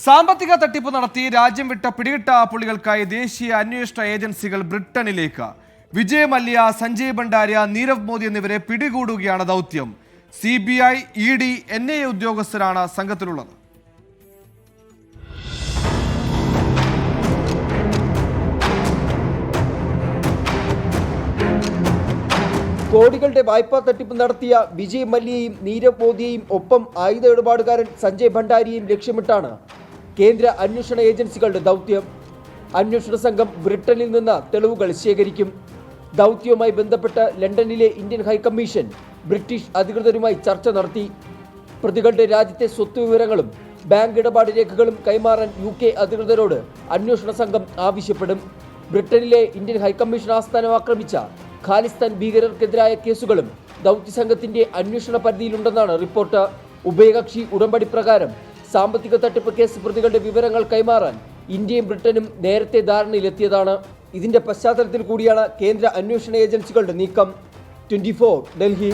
സാമ്പത്തിക തട്ടിപ്പ് നടത്തി രാജ്യം വിട്ട പിടികിട്ടാപ്പുള്ളികൾക്കായി ദേശീയ അന്വേഷണ ഏജൻസികൾ ബ്രിട്ടനിലേക്ക്. വിജയ് മല്യ, സഞ്ജയ് ഭണ്ഡാരിയ, നീരവ് മോദി എന്നിവരെ പിടികൂടുകയാണ് ദൗത്യം. CBI, ED, NIA ഉദ്യോഗസ്ഥരാണ് സംഘത്തിലുള്ളത്. കോടികളുടെ വായ്പാ തട്ടിപ്പ് നടത്തിയ വിജയ് മല്യയെയും നീരവ് മോദിയെയും ഒപ്പം ആയുധ ഇടപാടുകാരൻ സഞ്ജയ് ഭണ്ഡാരിയെയും ലക്ഷ്യമിട്ടാണ് കേന്ദ്ര അന്വേഷണ ഏജൻസികളുടെ ദൗത്യം. അന്വേഷണ സംഘം ബ്രിട്ടനിൽ നിന്ന് തെളിവുകൾ ശേഖരിക്കും. ദൗത്യവുമായി ബന്ധപ്പെട്ട് ലണ്ടനിലെ ഇന്ത്യൻ ഹൈക്കമ്മീഷൻ ബ്രിട്ടീഷ് അധികൃതരുമായി ചർച്ച നടത്തി. പ്രതികളുടെ രാജ്യത്തെ സ്വത്ത് വിവരങ്ങളും ബാങ്ക് ഇടപാട് രേഖകളും കൈമാറാൻ UK അധികൃതരോട് അന്വേഷണ സംഘം ആവശ്യപ്പെടും. ബ്രിട്ടനിലെ ഇന്ത്യൻ ഹൈക്കമ്മീഷൻ ആസ്ഥാനം ആക്രമിച്ച ഖാലിസ്ഥാൻ ഭീകരർക്കെതിരായ കേസുകളും ദൗത്യസംഘത്തിന്റെ അന്വേഷണ പരിധിയിലുണ്ടെന്നാണ് റിപ്പോർട്ട്. ഉഭയകക്ഷി ഉടമ്പടി പ്രകാരം സാമ്പത്തിക തട്ടിപ്പ് കേസ് പ്രതികളുടെ വിവരങ്ങൾ കൈമാറാൻ ഇന്ത്യയും ബ്രിട്ടനും നേരത്തെ ധാരണയിലെത്തിയതാണ്. ഇതിന്റെ പശ്ചാത്തലത്തിൽ കൂടിയാണ് കേന്ദ്ര അന്വേഷണ ഏജൻസികളുടെ നീക്കം. 24 ഡൽഹി.